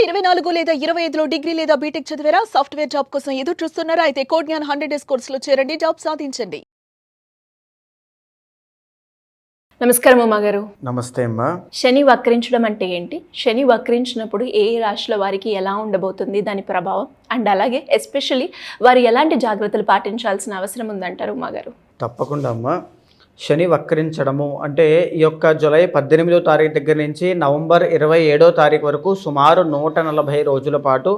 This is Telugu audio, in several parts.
2024 లేదా 25లో డిగ్రీ లేదా బీటెక్ చదివారా? సాఫ్ట్వేర్ జాబ్ కోసం ఎదురు చూస్తున్నారా? అయితే కోడ్ జ్ఞాన్ 100 డేస్ కోర్సులో చేరండి, జాబ్ సాధించండి. నమస్కారం అమ్మ గారు. నమస్తే అమ్మా. శని వక్రించడం అంటే ఏంటి? శని వక్రించినప్పుడు ఏ రాశుల వారికి ఎలా ఉండబోతుంది దాని ప్రభావం, అండ్ అలాగే ఎస్పెషల్లీ వారు ఎలాంటి జాగ్రత్తలు పాటించాల్సిన అవసరం ఉందంటారు అమ్మ గారు? తప్పకుండా అమ్మా. శని వక్రించడము అంటే ఈ యొక్క జూలై 18వ తారీఖు దగ్గర నుంచి నవంబర్ 27వ తారీఖు వరకు సుమారు 140 రోజుల పాటు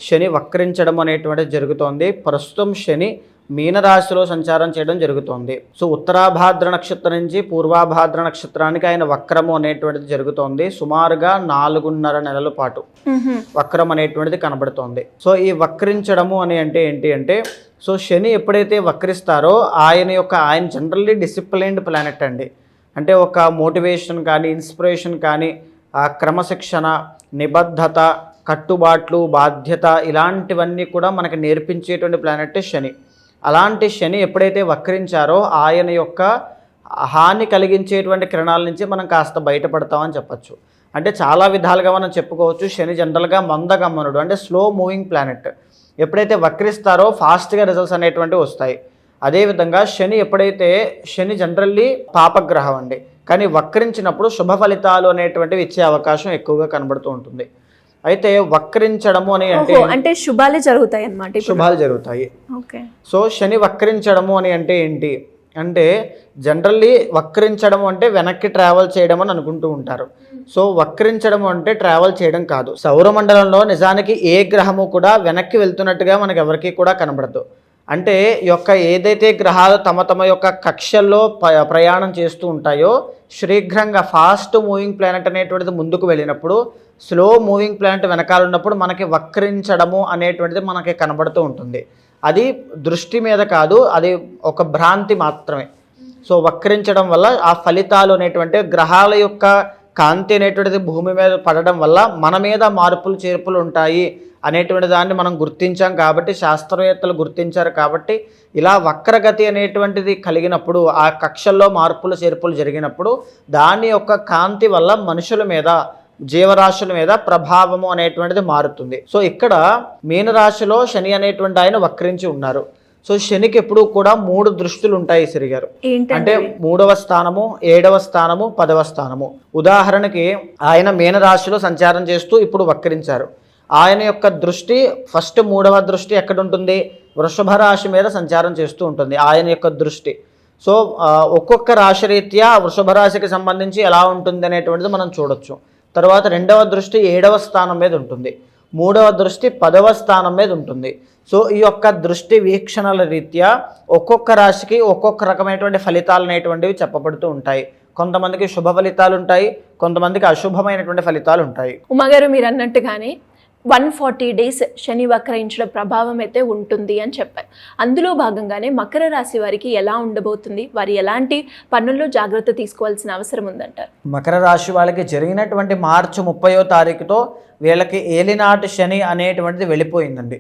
శని వక్రించడం అనేటువంటిది జరుగుతోంది. ప్రస్తుతం శని మీనరాశిలో సంచారం చేయడం జరుగుతోంది. సో ఉత్తరాభాద్ర నక్షత్రం నుంచి పూర్వాభాద్ర నక్షత్రానికి ఆయన వక్రము అనేటువంటిది జరుగుతోంది. సుమారుగా 4.5 నెలల పాటు వక్రం అనేటువంటిది కనబడుతోంది. సో ఈ వక్రించడము అని అంటే ఏంటి అంటే, సో శని ఎప్పుడైతే వక్రిస్తారో ఆయన జనరల్లీ డిసిప్లైన్డ్ ప్లానెట్ అండి. అంటే ఒక మోటివేషన్ కానీ, ఇన్స్పిరేషన్ కానీ, క్రమశిక్షణ, నిబద్ధత, కట్టుబాట్లు, బాధ్యత ఇలాంటివన్నీ కూడా మనకు నేర్పించేటువంటి ప్లానెట్ శని. అలాంటి శని ఎప్పుడైతే వక్రించారో ఆయన యొక్క హాని కలిగించేటువంటి కిరణాల నుంచి మనం కాస్త బయటపడతామని చెప్పచ్చు. అంటే చాలా విధాలుగా మనం చెప్పుకోవచ్చు. శని జనరల్గా మందగమనుడు, అంటే స్లో మూవింగ్ ప్లానెట్. ఎప్పుడైతే వక్రిస్తారో ఫాస్ట్గా రిజల్ట్స్ అనేటువంటివి వస్తాయి. అదేవిధంగా శని జనరల్లీ పాపగ్రహం అండి, కానీ వక్రించినప్పుడు శుభ ఫలితాలు అనేటువంటివి ఇచ్చే అవకాశం ఎక్కువగా కనబడుతూ ఉంటుంది. అయితే వక్రించడము అని అంటే శుభాలే జరుగుతాయి అన్నమాట. శుభాలు జరుగుతాయి. సో శని వక్రించడము అని అంటే ఏంటి అంటే, జనరల్లీ వక్రించడం అంటే వెనక్కి ట్రావెల్ చేయడం అని అనుకుంటూ ఉంటారు. సో వక్రించడం అంటే ట్రావెల్ చేయడం కాదు. సౌరమండలంలో నిజానికి ఏ గ్రహము కూడా వెనక్కి వెళ్తున్నట్టుగా మనకు ఎవరికి కూడా కనబడదు. అంటే ఏదైతే గ్రహాలు తమ యొక్క కక్షల్లో ప్రయాణం చేస్తూ ఉంటాయో, శీఘ్రంగా ఫాస్ట్ మూవింగ్ ప్లానెట్ అనేటువంటిది ముందుకు వెళ్ళినప్పుడు, స్లో మూవింగ్ ప్లానెట్ వెనకాల ఉన్నప్పుడు మనకి వక్రించడము అనేటువంటిది మనకి కనబడుతూ ఉంటుంది. అది దృష్టి మీద కాదు, అది ఒక భ్రాంతి మాత్రమే. సో వక్రించడం వల్ల ఆ ఫలితాలు అనేటువంటి గ్రహాల యొక్క కాంతి అనేటువంటిది భూమి మీద పడడం వల్ల మన మీద మార్పులు చేర్పులు ఉంటాయి అనేటువంటి దాన్ని మనం గుర్తించాం కాబట్టి, శాస్త్రవేత్తలు గుర్తించారు కాబట్టి, ఇలా వక్రగతి అనేటువంటిది కలిగినప్పుడు, ఆ కక్షల్లో మార్పులు చేర్పులు జరిగినప్పుడు దాని యొక్క కాంతి వల్ల మనుషుల మీద, జీవరాశుల మీద ప్రభావము అనేటువంటిది మారుతుంది. సో ఇక్కడ మీనరాశిలో శని అనేటువంటి ఆయన వక్రించి ఉన్నారు. సో శనికి ఎప్పుడు కూడా 3 దృష్టులు ఉంటాయి సిరిగారు. అంటే 3వ స్థానము, 7వ స్థానము, 10వ స్థానము. ఉదాహరణకి ఆయన మీనరాశిలో సంచారం చేస్తూ ఇప్పుడు వక్రించారు. ఆయన యొక్క దృష్టి ఫస్ట్ 3వ దృష్టి ఎక్కడ ఉంటుంది? వృషభ రాశి మీద సంచారం చేస్తూ ఉంటుంది ఆయన యొక్క దృష్టి. సో ఒక్కొక్క రాశి రీత్యా వృషభ రాశికి సంబంధించి ఎలా ఉంటుంది అనేటువంటిది మనం చూడొచ్చు. తర్వాత 2వ దృష్టి 7వ స్థానం మీద ఉంటుంది, 3వ దృష్టి 10వ స్థానం మీద ఉంటుంది. సో ఈ యొక్క దృష్టి వీక్షణల రీత్యా ఒక్కొక్క రాశికి ఒక్కొక్క రకమైనటువంటి ఫలితాలు అనేటువంటివి చెప్పబడుతూ ఉంటాయి. కొంతమందికి శుభ ఫలితాలు ఉంటాయి, కొంతమందికి అశుభమైనటువంటి ఫలితాలు ఉంటాయి. ఉమాగారు మీరు అన్నట్టుగానే 140 డేస్ శని వక్రించడం ప్రభావం అయితే ఉంటుంది అని చెప్పారు. అందులో భాగంగానే మకర రాశి వారికి ఎలా ఉండబోతుంది, వారు ఎలాంటి పనుల్లో జాగ్రత్త తీసుకోవాల్సిన అవసరం ఉందంటారు? మకర రాశి వాళ్ళకి జరిగినటువంటి మార్చి 30వ తారీఖుతో వీళ్ళకి ఏలినాటి శని అనేటువంటిది వెళ్ళిపోయిందండి.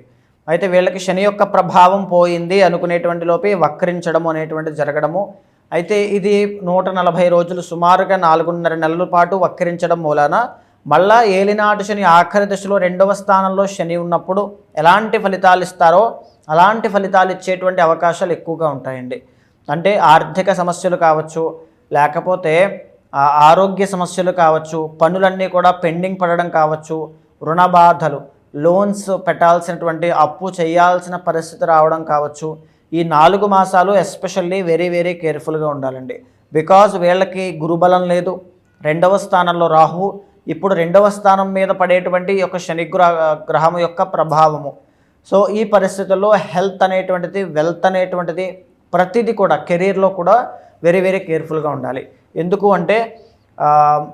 అయితే వీళ్ళకి శని యొక్క ప్రభావం పోయింది అనుకునేటువంటి లోపే వక్రించడం అనేటువంటిది జరగడము. అయితే ఇది 140 రోజులు, సుమారుగా 4.5 నెలల పాటు వక్రించడం మూలాన మళ్ళా ఏలినాటి శని ఆఖరి దశలో 2వ స్థానంలో శని ఉన్నప్పుడు ఎలాంటి ఫలితాలు ఇస్తారో అలాంటి ఫలితాలు ఇచ్చేటువంటి అవకాశాలు ఎక్కువగా ఉంటాయండి. అంటే ఆర్థిక సమస్యలు కావచ్చు, లేకపోతే ఆరోగ్య సమస్యలు కావచ్చు, పనులన్నీ కూడా పెండింగ్ పడడం కావచ్చు, రుణ బాధలు, లోన్స్ పెట్టాల్సినటువంటి అప్పు చేయాల్సిన పరిస్థితి రావడం కావచ్చు. ఈ 4 మాసాలు ఎస్పెషల్లీ వెరీ వెరీ కేర్ఫుల్గా ఉండాలండి. బికాజ్ వీళ్ళకి గురుబలం లేదు, 2వ స్థానంలో రాహు, ఇప్పుడు 2వ స్థానం మీద పడేటువంటి యొక్క శని గ్రహం యొక్క ప్రభావము. సో ఈ పరిస్థితుల్లో హెల్త్ అనేటువంటిది, వెల్త్ అనేటువంటిది, ప్రతిదీ కూడా కెరీర్లో కూడా వెరీ వెరీ కేర్ఫుల్గా ఉండాలి. ఎందుకు అంటే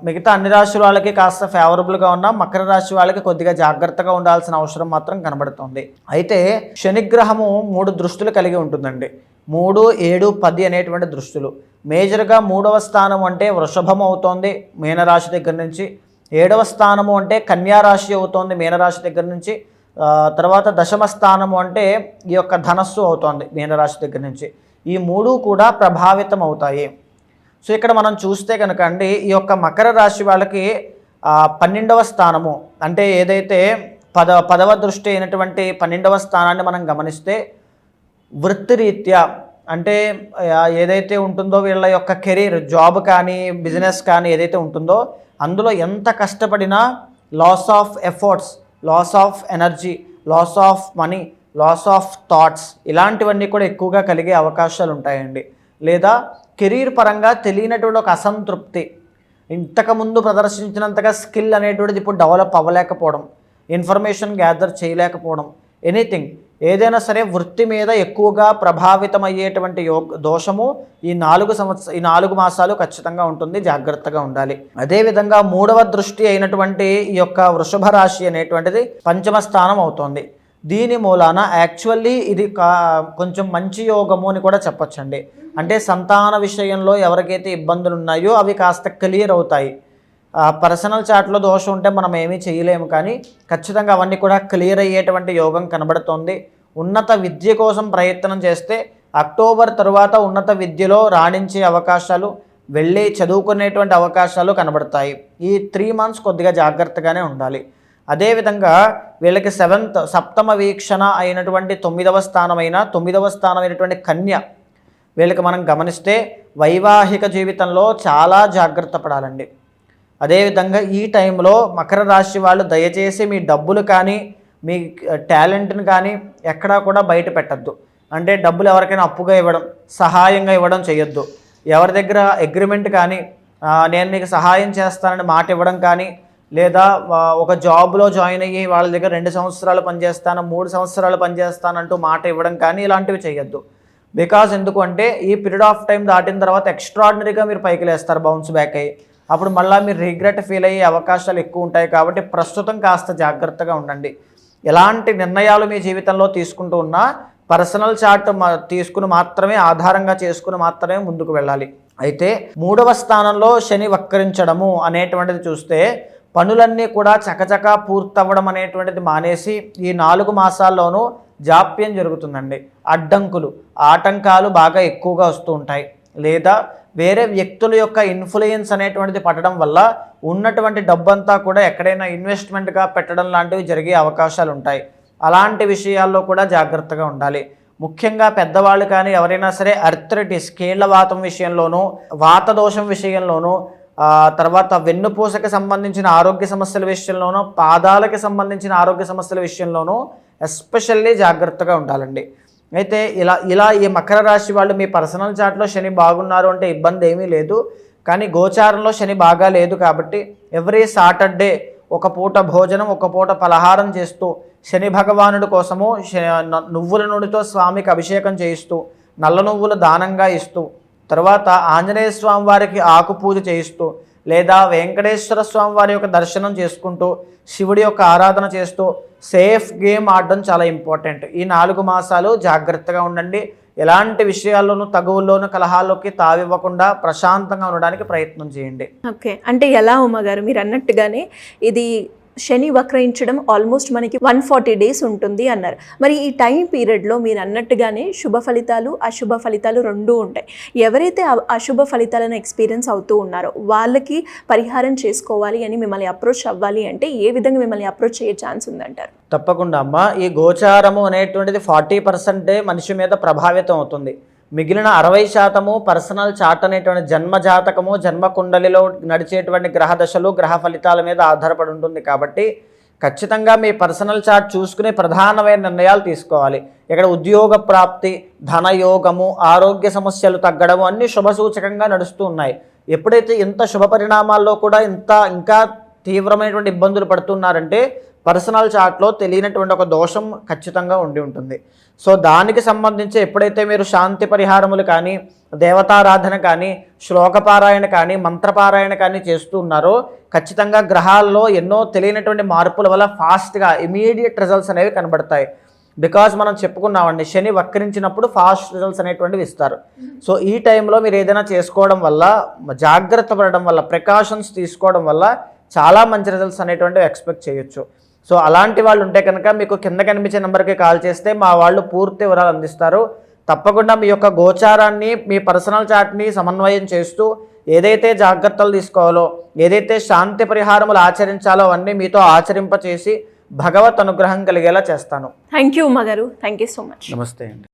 మిగతా అన్ని రాశుల వాళ్ళకి కాస్త ఫేవరబుల్గా ఉన్న మకర రాశి వాళ్ళకి కొద్దిగా జాగ్రత్తగా ఉండాల్సిన అవసరం మాత్రం కనబడుతుంది. అయితే శనిగ్రహము 3 దృష్టులు కలిగి ఉంటుందండి. 3, 7, 10 అనేటువంటి దృష్టులు. మేజర్గా 3వ స్థానం అంటే వృషభం అవుతోంది మీనరాశి దగ్గర నుంచి, 7వ స్థానము అంటే కన్యారాశి అవుతోంది మీనరాశి దగ్గర నుంచి, తర్వాత 10వ స్థానము అంటే ఈ యొక్క ధనస్సు అవుతోంది మీనరాశి దగ్గర నుంచి. ఈ 3 కూడా ప్రభావితం అవుతాయి. సో ఇక్కడ మనం చూస్తే కనుక అండి, ఈ యొక్క మకర రాశి వాళ్ళకి 12వ స్థానము అంటే ఏదైతే పదవ దృష్టి అయినటువంటి 12వ స్థానాన్ని మనం గమనిస్తే వృత్తిరీత్యా అంటే ఏదైతే ఉంటుందో వీళ్ళ యొక్క కెరీర్, జాబ్ కానీ బిజినెస్ కానీ ఏదైతే ఉంటుందో అందులో ఎంత కష్టపడినా loss of efforts, loss of energy, loss of money, loss of thoughts ఇలాంటివన్నీ కూడా ఎక్కువగా కలిగే అవకాశాలు ఉంటాయండి. లేదా కెరీర్ పరంగా తెలియనటువంటి ఒక అసంతృప్తి, ఇంతకుముందు ప్రదర్శించినంతగా స్కిల్ అనేటువంటిది ఇప్పుడు డెవలప్ అవ్వలేకపోవడం, ఇన్ఫర్మేషన్ గ్యాదర్ చేయలేకపోవడం, ఎనీథింగ్ ఏదైనా సరే వృత్తి మీద ఎక్కువగా ప్రభావితమయ్యేటువంటి దోషము ఈ 4 మాసాలు ఖచ్చితంగా ఉంటుంది. జాగ్రత్తగా ఉండాలి. అదేవిధంగా 3వ దృష్టి అయినటువంటి ఈ యొక్క వృషభ రాశి అనేటువంటిది 5వ స్థానం అవుతుంది. దీని మూలాన యాక్చువల్లీ ఇది కొంచెం మంచి యోగము అని కూడా చెప్పొచ్చండి. అంటే సంతాన విషయంలో ఎవరికైతే ఇబ్బందులు ఉన్నాయో అవి కాస్త క్లియర్ అవుతాయి. పర్సనల్ చాట్లో దోషం ఉంటే మనం ఏమీ చేయలేము, కానీ ఖచ్చితంగా అవన్నీ కూడా క్లియర్ అయ్యేటువంటి యోగం కనబడుతోంది. ఉన్నత విద్య కోసం ప్రయత్నం చేస్తే అక్టోబర్ తరువాత ఉన్నత విద్యలో రాణించే అవకాశాలు, వెళ్ళి చదువుకునేటువంటి అవకాశాలు కనబడతాయి. ఈ 3 months కొద్దిగా జాగ్రత్తగానే ఉండాలి. అదేవిధంగా వీళ్ళకి సప్తమ వీక్షణ అయినటువంటి 9వ స్థానమైనటువంటి కన్య వీళ్ళకి మనం గమనిస్తే వైవాహిక జీవితంలో చాలా జాగ్రత్త పడాలండి. అదేవిధంగా ఈ టైంలో మకర రాశి వాళ్ళు దయచేసి మీ డబ్బులు కానీ మీ టాలెంట్ని కానీ ఎక్కడా కూడా బయట పెట్టద్దు. అంటే డబ్బులు ఎవరికైనా అప్పుగా ఇవ్వడం, సహాయంగా ఇవ్వడం చేయొద్దు. ఎవరి దగ్గర అగ్రిమెంట్ కానీ నేను నీకు సహాయం చేస్తానని మాట ఇవ్వడం కానీ, లేదా ఒక జాబ్లో జాయిన్ అయ్యి వాళ్ళ దగ్గర 2 సంవత్సరాలు పనిచేస్తాను, 3 సంవత్సరాలు పనిచేస్తానంటూ మాట ఇవ్వడం కానీ ఇలాంటివి చేయొద్దు. బికాజ్ ఎందుకు అంటే ఈ పీరియడ్ ఆఫ్ టైం దాటిన తర్వాత ఎక్స్ట్రాడినరీగా మీరు పైకి లేస్తారు, బౌన్స్ బ్యాక్ అయ్యి. అప్పుడు మళ్ళీ మీరు రిగ్రెట్ ఫీల్ అయ్యే అవకాశాలు ఎక్కువ ఉంటాయి. కాబట్టి ప్రస్తుతం కాస్త జాగ్రత్తగా ఉండండి. ఎలాంటి నిర్ణయాలు మీ జీవితంలో తీసుకుంటూ ఉన్నా పర్సనల్ చార్ట్ తీసుకుని మాత్రమే, ఆధారంగా చేసుకుని మాత్రమే ముందుకు వెళ్ళాలి. అయితే 3వ స్థానంలో శని వక్రించడము అనేటువంటిది చూస్తే పనులన్నీ కూడా చకచకా పూర్తవ్వడం అనేటువంటిది మానేసి ఈ 4 మాసాల్లోనూ జాప్యం జరుగుతుందండి. అడ్డంకులు, ఆటంకాలు బాగా ఎక్కువగా వస్తూ ఉంటాయి. లేదా వేరే వ్యక్తుల యొక్క ఇన్ఫ్లుయెన్స్ అనేటువంటిది పట్టడం వల్ల ఉన్నటువంటి డబ్బంతా కూడా ఎక్కడైనా ఇన్వెస్ట్మెంట్గా పెట్టడం లాంటివి జరిగే అవకాశాలు ఉంటాయి. అలాంటి విషయాల్లో కూడా జాగ్రత్తగా ఉండాలి. ముఖ్యంగా పెద్దవాళ్ళు కానీ ఎవరైనా సరే అర్థరైటిస్, కీళ్లవాతం విషయంలోనూ, వాత దోషం విషయంలోనూ, తర్వాత వెన్నుపూసకి సంబంధించిన ఆరోగ్య సమస్యల విషయంలోనూ, పాదాలకి సంబంధించిన ఆరోగ్య సమస్యల విషయంలోనూ ఎస్పెషల్లీ జాగ్రత్తగా ఉండాలండి. అయితే ఇలా ఈ మకర రాశి వాళ్ళు మీ పర్సనల్ చార్ట్లో శని బాగున్నారు అంటే ఇబ్బంది ఏమీ లేదు. కానీ గోచారంలో శని బాగా లేదు కాబట్టి ఎవ్రీ సాటర్డే ఒక పూట భోజనం, ఒక పూట పలహారం చేస్తూ శని భగవానుడి కోసము నువ్వుల నూనెతో స్వామికి అభిషేకం చేయిస్తూ, నల్ల నువ్వులు దానంగా ఇస్తూ, తర్వాత ఆంజనేయ స్వామి వారికి ఆకు పూజ చేయిస్తూ, లేదా వెంకటేశ్వర స్వామి వారి యొక్క దర్శనం చేసుకుంటూ, శివుడి యొక్క ఆరాధన చేస్తూ సేఫ్ గేమ్ ఆడడం చాలా ఇంపార్టెంట్. ఈ 4 మాసాలు జాగ్రత్తగా ఉండండి. ఎలాంటి విషయాల్లోనూ, తగువుల్లోనూ, కలహాల్లోకి తావివ్వకుండా ప్రశాంతంగా ఉండడానికి ప్రయత్నం చేయండి. ఓకే, అంటే ఎలా ఉమ్మగారు మీరు అన్నట్టుగానే ఇది శని వక్రయించడం ఆల్మోస్ట్ మనకి 140 days ఉంటుంది అన్నారు. మరి ఈ టైం పీరియడ్లో మీరు అన్నట్టుగానే శుభ ఫలితాలు, అశుభ ఫలితాలు రెండూ ఉంటాయి. ఎవరైతే అశుభ ఫలితాలను ఎక్స్పీరియన్స్ అవుతూ ఉన్నారో వాళ్ళకి పరిహారం చేసుకోవాలి అని మిమ్మల్ని అప్రోచ్ అవ్వాలి అంటే ఏ విధంగా మిమ్మల్ని అప్రోచ్ అయ్యే ఛాన్స్ ఉందంటారు? తప్పకుండా అమ్మ. ఈ గోచారము అనేటువంటిది 40% మనిషి మీద ప్రభావితం అవుతుంది. మిగిలిన 60% పర్సనల్ చార్ట్ అనేటువంటి జన్మజాతకము, జన్మకుండలిలో నడిచేటువంటి గ్రహ దశలు, గ్రహ ఫలితాల మీద ఆధారపడి ఉంటుంది. కాబట్టి ఖచ్చితంగా మీ పర్సనల్ చార్ట్ చూసుకునే ప్రధానమైన నిర్ణయాలు తీసుకోవాలి. ఇక్కడ ఉద్యోగ ప్రాప్తి, ధనయోగము, ఆరోగ్య సమస్యలు తగ్గడము అన్నీ శుభసూచకంగా నడుస్తూ ఉన్నాయి. ఎప్పుడైతే ఇంత శుభ పరిణామాల్లో కూడా ఇంకా తీవ్రమైనటువంటి ఇబ్బందులు పడుతున్నారంటే పర్సనల్ చార్ట్లో తెలియనటువంటి ఒక దోషం ఖచ్చితంగా ఉండి ఉంటుంది. సో దానికి సంబంధించి ఎప్పుడైతే మీరు శాంతి పరిహారములు కానీ, దేవతారాధన కానీ, శ్లోకపారాయణ కానీ, మంత్రపారాయణ కానీ చేస్తూ ఉన్నారో ఖచ్చితంగా గ్రహాల్లో ఎన్నో తెలియనటువంటి మార్పుల వల్ల ఫాస్ట్గా ఇమీడియట్ రిజల్ట్స్ అనేవి కనబడతాయి. బికాజ్ మనం చెప్పుకున్నామండి, శని వక్రించినప్పుడు ఫాస్ట్ రిజల్ట్స్ అనేటువంటివి ఇస్తారు. సో ఈ టైంలో మీరు ఏదైనా చేసుకోవడం వల్ల, జాగ్రత్త పడడం వల్ల, ప్రికాషన్స్ తీసుకోవడం వల్ల చాలా మంచి రిజల్ట్స్ అనేటువంటివి ఎక్స్పెక్ట్ చేయొచ్చు. సో అలాంటి వాళ్ళు ఉంటే కనుక మీకు కింద కనిపించే నెంబర్కి కాల్ చేస్తే మా వాళ్ళు పూర్తి వివరాలు అందిస్తారు. తప్పకుండా మీ యొక్క గోచారాన్ని మీ పర్సనల్ చార్ట్ని సమన్వయం చేస్తూ ఏదైతే జాగ్రత్తలు తీసుకోవాలో, ఏదైతే శాంతి పరిహారములు ఆచరించాలో అవన్నీ మీతో ఆచరింపచేసి భగవత్ అనుగ్రహం కలిగేలా చేస్తాను. థ్యాంక్ యూ ఉమా గారు, థ్యాంక్ యూ సో మచ్. నమస్తే అండి.